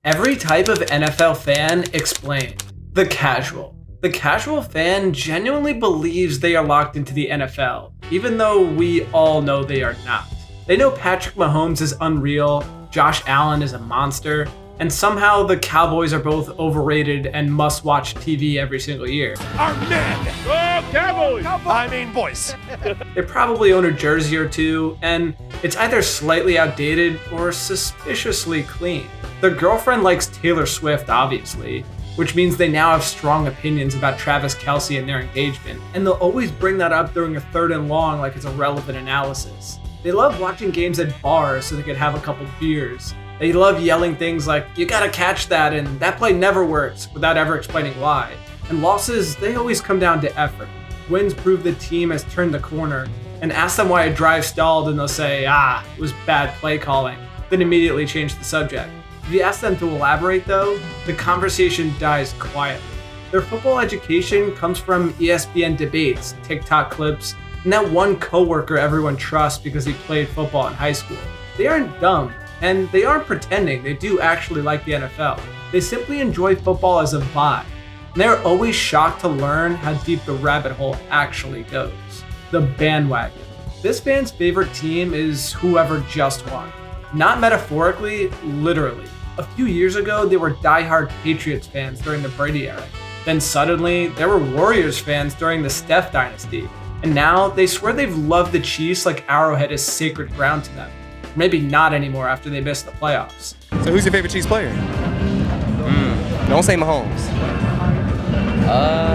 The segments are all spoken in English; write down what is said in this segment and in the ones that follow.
Every type of NFL fan explained. The casual. The casual fan genuinely believes they are locked into the NFL, even though we all know they are not. They know Patrick Mahomes is unreal, Josh Allen is a monster, and somehow the Cowboys are both overrated and must-watch TV every single year. Our men! Oh, Cowboys! I mean, voice. They probably own a jersey or two, and it's either slightly outdated or suspiciously clean. Their girlfriend likes Taylor Swift, obviously, which means they now have strong opinions about Travis Kelce and their engagement, and they'll always bring that up during a 3rd and long like it's a relevant analysis. They love watching games at bars so they can have a couple beers. They love yelling things like, "You gotta catch that," and "that play never works," without ever explaining why. And losses, they always come down to effort. Wins prove the team has turned the corner, and ask them why a drive stalled and they'll say, it was bad play calling, then immediately change the subject. If you ask them to elaborate though, the conversation dies quietly. Their football education comes from ESPN debates, TikTok clips, and that one coworker everyone trusts because he played football in high school. They aren't dumb, and they aren't pretending they do actually like the NFL. They simply enjoy football as a vibe, and they're always shocked to learn how deep the rabbit hole actually goes. The Bandwagon. This fan's favorite team is whoever just won. Not metaphorically, literally. A few years ago, they were diehard Patriots fans during the Brady era. Then suddenly, there were Warriors fans during the Steph dynasty. And now, they swear they've loved the Chiefs like Arrowhead is sacred ground to them. Maybe not anymore after they missed the playoffs. So who's your favorite Chiefs player? Don't say Mahomes.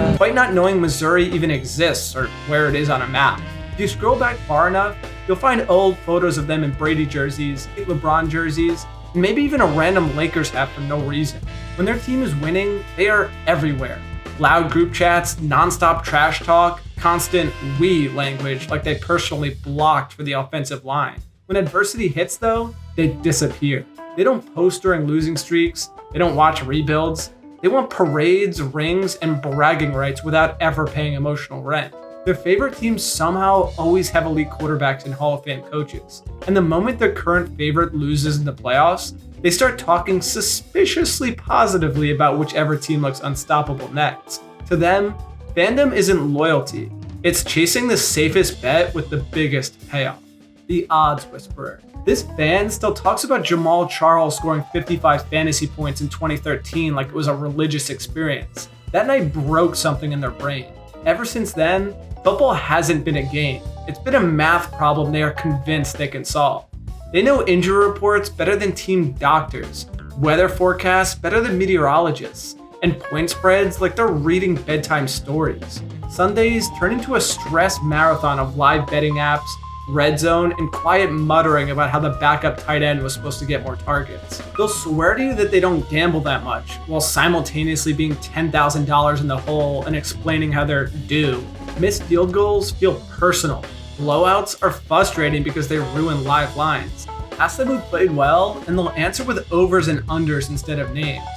Despite not knowing Missouri even exists or where it is on a map, if you scroll back far enough, you'll find old photos of them in Brady jerseys, LeBron jerseys, and maybe even a random Lakers hat for no reason. When their team is winning, they are everywhere. Loud group chats, nonstop trash talk, constant "we" language like they personally blocked for the offensive line. When adversity hits though, they disappear. They don't post during losing streaks, they don't watch rebuilds. They want parades, rings, and bragging rights without ever paying emotional rent. Their favorite teams somehow always have elite quarterbacks and Hall of Fame coaches. And the moment their current favorite loses in the playoffs, they start talking suspiciously positively about whichever team looks unstoppable next. To them, fandom isn't loyalty. It's chasing the safest bet with the biggest payoff. The odds whisperer. This fan still talks about Jamal Charles scoring 55 fantasy points in 2013 like it was a religious experience. That night broke something in their brain. Ever since then, football hasn't been a game. It's been a math problem they are convinced they can solve. They know injury reports better than team doctors, weather forecasts better than meteorologists, and point spreads like they're reading bedtime stories. Sundays turn into a stress marathon of live betting apps, red zone, and quiet muttering about how the backup tight end was supposed to get more targets. They'll swear to you that they don't gamble that much, while simultaneously being $10,000 in the hole and explaining how they're due. Missed field goals feel personal. Blowouts are frustrating because they ruin live lines. Ask them who played well, and they'll answer with overs and unders instead of names.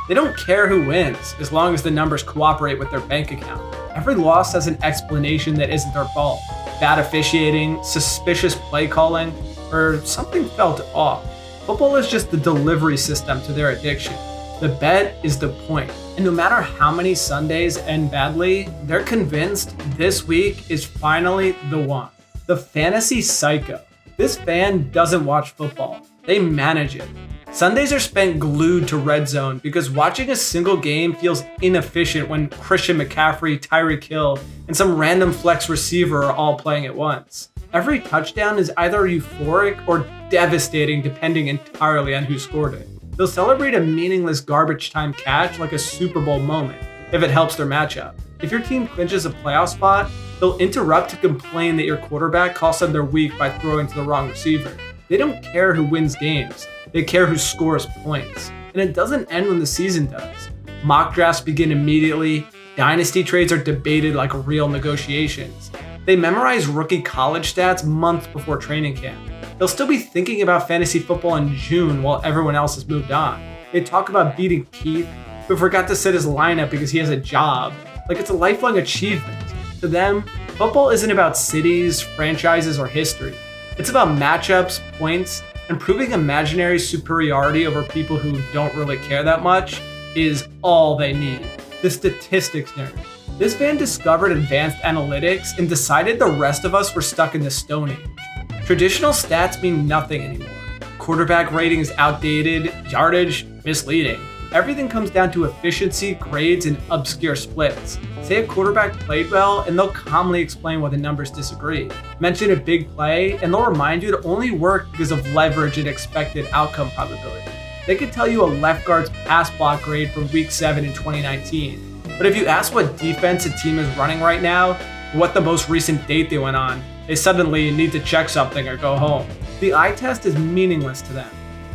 They don't care who wins, as long as the numbers cooperate with their bank account. Every loss has an explanation that isn't their fault. Bad officiating, suspicious play calling, or something felt off. Football is just the delivery system to their addiction. The bet is the point. And no matter how many Sundays end badly, they're convinced this week is finally the one. The fantasy psycho. This fan doesn't watch football. They manage it. Sundays are spent glued to red zone because watching a single game feels inefficient when Christian McCaffrey, Tyreek Hill, and some random flex receiver are all playing at once. Every touchdown is either euphoric or devastating depending entirely on who scored it. They'll celebrate a meaningless garbage time catch like a Super Bowl moment if it helps their matchup. If your team clinches a playoff spot, they'll interrupt to complain that your quarterback cost them their week by throwing to the wrong receiver. They don't care who wins games. They care who scores points. And it doesn't end when the season does. Mock drafts begin immediately. Dynasty trades are debated like real negotiations. They memorize rookie college stats months before training camp. They'll still be thinking about fantasy football in June while everyone else has moved on. They talk about beating Keith, who forgot to set his lineup because he has a job, like it's a lifelong achievement. To them, football isn't about cities, franchises, or history. It's about matchups, points, and proving imaginary superiority over people who don't really care that much is all they need. The statistics nerd. This fan discovered advanced analytics and decided the rest of us were stuck in the Stone Age. Traditional stats mean nothing anymore. Quarterback rating is outdated, yardage misleading. Everything comes down to efficiency, grades, and obscure splits. Say a quarterback played well, and they'll calmly explain why the numbers disagree. Mention a big play, and they'll remind you it only worked because of leverage and expected outcome probability. They could tell you a left guard's pass block grade from week 7 in 2019. But if you ask what defense a team is running right now, what the most recent date they went on, they suddenly need to check something or go home. The eye test is meaningless to them.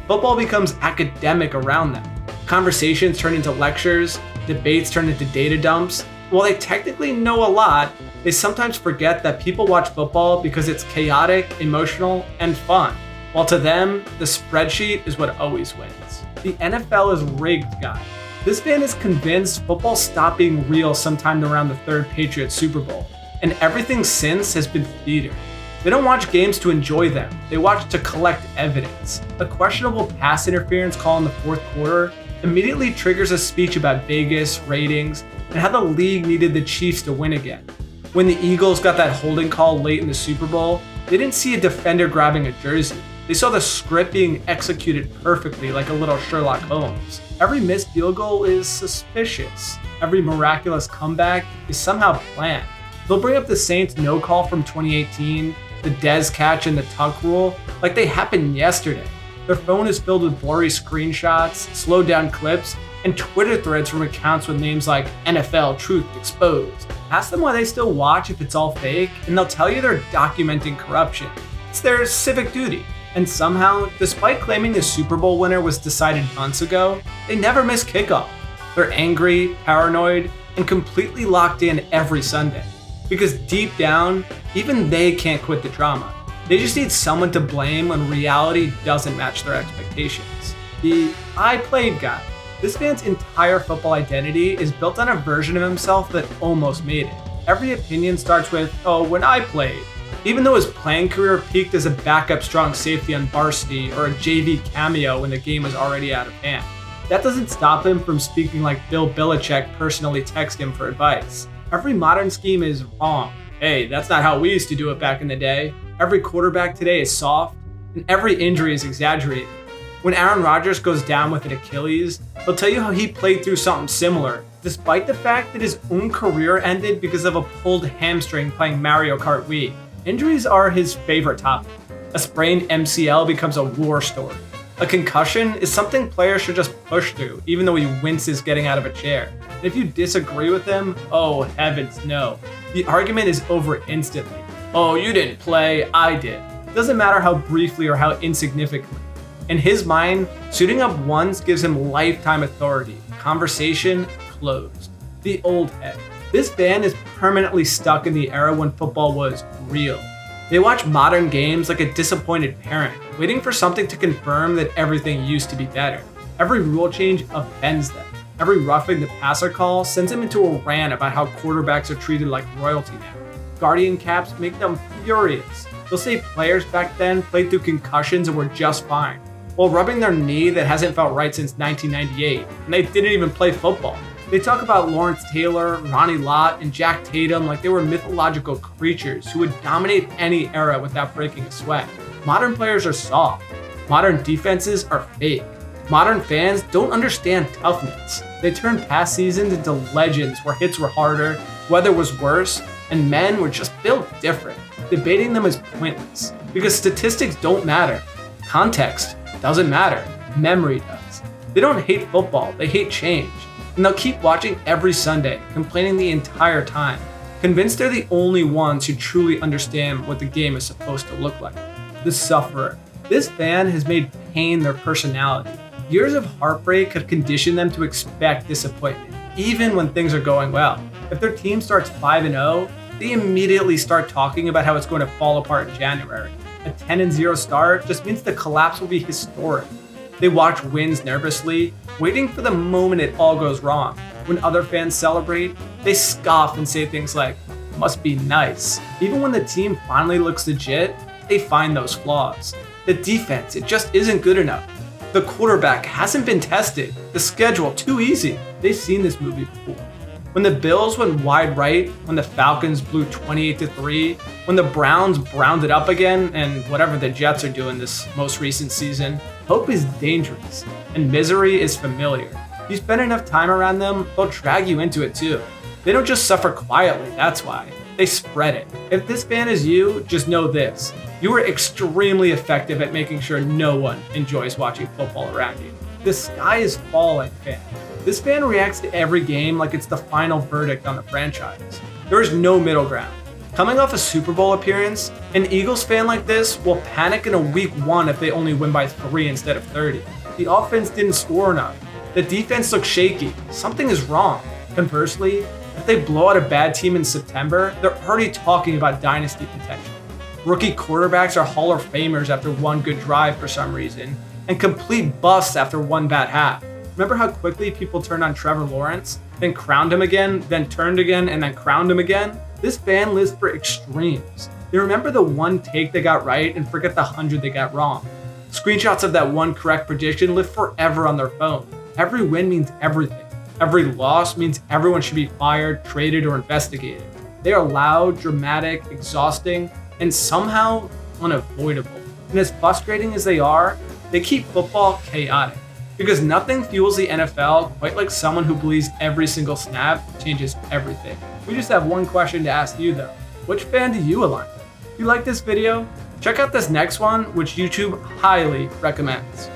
Football becomes academic around them. Conversations turn into lectures, debates turn into data dumps. While they technically know a lot, they sometimes forget that people watch football because it's chaotic, emotional, and fun. While to them, the spreadsheet is what always wins. The NFL is rigged, guy. This fan is convinced football stopped being real sometime around the third Patriots Super Bowl, and everything since has been theater. They don't watch games to enjoy them, they watch to collect evidence. A questionable pass interference call in the fourth quarter immediately triggers a speech about Vegas, ratings, and how the league needed the Chiefs to win again. When the Eagles got that holding call late in the Super Bowl, they didn't see a defender grabbing a jersey. They saw the script being executed perfectly like a little Sherlock Holmes. Every missed field goal is suspicious. Every miraculous comeback is somehow planned. They'll bring up the Saints no call from 2018, the Dez catch and the tuck rule, like they happened yesterday. Their phone is filled with blurry screenshots, slowed down clips, and Twitter threads from accounts with names like NFL Truth Exposed. Ask them why they still watch if it's all fake, and they'll tell you they're documenting corruption. It's their civic duty. And somehow, despite claiming the Super Bowl winner was decided months ago, they never miss kickoff. They're angry, paranoid, and completely locked in every Sunday. Because deep down, even they can't quit the drama. They just need someone to blame when reality doesn't match their expectations. The I played guy. This fan's entire football identity is built on a version of himself that almost made it. Every opinion starts with, oh, when I played. Even though his playing career peaked as a backup strong safety on varsity or a JV cameo when the game was already out of hand. That doesn't stop him from speaking like Bill Belichick personally texted him for advice. Every modern scheme is wrong. Hey, that's not how we used to do it back in the day. Every quarterback today is soft, and every injury is exaggerated. When Aaron Rodgers goes down with an Achilles, he'll tell you how he played through something similar, despite the fact that his own career ended because of a pulled hamstring playing Mario Kart Wii. Injuries are his favorite topic. A sprained MCL becomes a war story. A concussion is something players should just push through, even though he winces getting out of a chair. And if you disagree with him, oh heavens no. The argument is over instantly. Oh, you didn't play, I did. It doesn't matter how briefly or how insignificantly. In his mind, suiting up once gives him lifetime authority. Conversation closed. The old head. This fan is permanently stuck in the era when football was real. They watch modern games like a disappointed parent, waiting for something to confirm that everything used to be better. Every rule change offends them. Every roughing the passer call sends them into a rant about how quarterbacks are treated like royalty now. Guardian caps make them furious. They'll say players back then played through concussions and were just fine, while rubbing their knee that hasn't felt right since 1998, and they didn't even play football. They talk about Lawrence Taylor, Ronnie Lott, and Jack Tatum like they were mythological creatures who would dominate any era without breaking a sweat. Modern players are soft. Modern defenses are fake. Modern fans don't understand toughness. They turn past seasons into legends where hits were harder, weather was worse, and men were just built different. Debating them is pointless because statistics don't matter. Context doesn't matter. Memory does. They don't hate football, they hate change. And they'll keep watching every Sunday, complaining the entire time, convinced they're the only ones who truly understand what the game is supposed to look like. The sufferer. This fan has made pain their personality. Years of heartbreak have conditioned them to expect disappointment, even when things are going well. If their team starts 5-0, they immediately start talking about how it's going to fall apart in January. A 10-0 start just means the collapse will be historic. They watch wins nervously, waiting for the moment it all goes wrong. When other fans celebrate, they scoff and say things like, must be nice. Even when the team finally looks legit, they find those flaws. The defense, it just isn't good enough. The quarterback hasn't been tested. The schedule, too easy. They've seen this movie before. When the Bills went wide right, when the Falcons blew 28-3, when the Browns browned it up again, and whatever the Jets are doing this most recent season, hope is dangerous, and misery is familiar. If you spend enough time around them, they'll drag you into it too. They don't just suffer quietly, that's why. They spread it. If this fan is you, just know this. You are extremely effective at making sure no one enjoys watching football around you. The sky is falling fan. This fan reacts to every game like it's the final verdict on the franchise. There is no middle ground. Coming off a Super Bowl appearance, an Eagles fan like this will panic in a week 1 if they only win by 3 instead of 30. The offense didn't score enough. The defense looks shaky. Something is wrong. Conversely, if they blow out a bad team in September, they're already talking about dynasty potential. Rookie quarterbacks are Hall of Famers after one good drive for some reason, and complete busts after one bad half. Remember how quickly people turned on Trevor Lawrence, then crowned him again, then turned again, and then crowned him again? This fan lives for extremes. They remember the one take they got right and forget the 100 they got wrong. Screenshots of that one correct prediction live forever on their phone. Every win means everything. Every loss means everyone should be fired, traded, or investigated. They are loud, dramatic, exhausting, and somehow unavoidable. And as frustrating as they are, they keep football chaotic. Because nothing fuels the NFL quite like someone who believes every single snap changes everything. We just have one question to ask you though. Which fan do you align with? If you like this video, check out this next one, which YouTube highly recommends.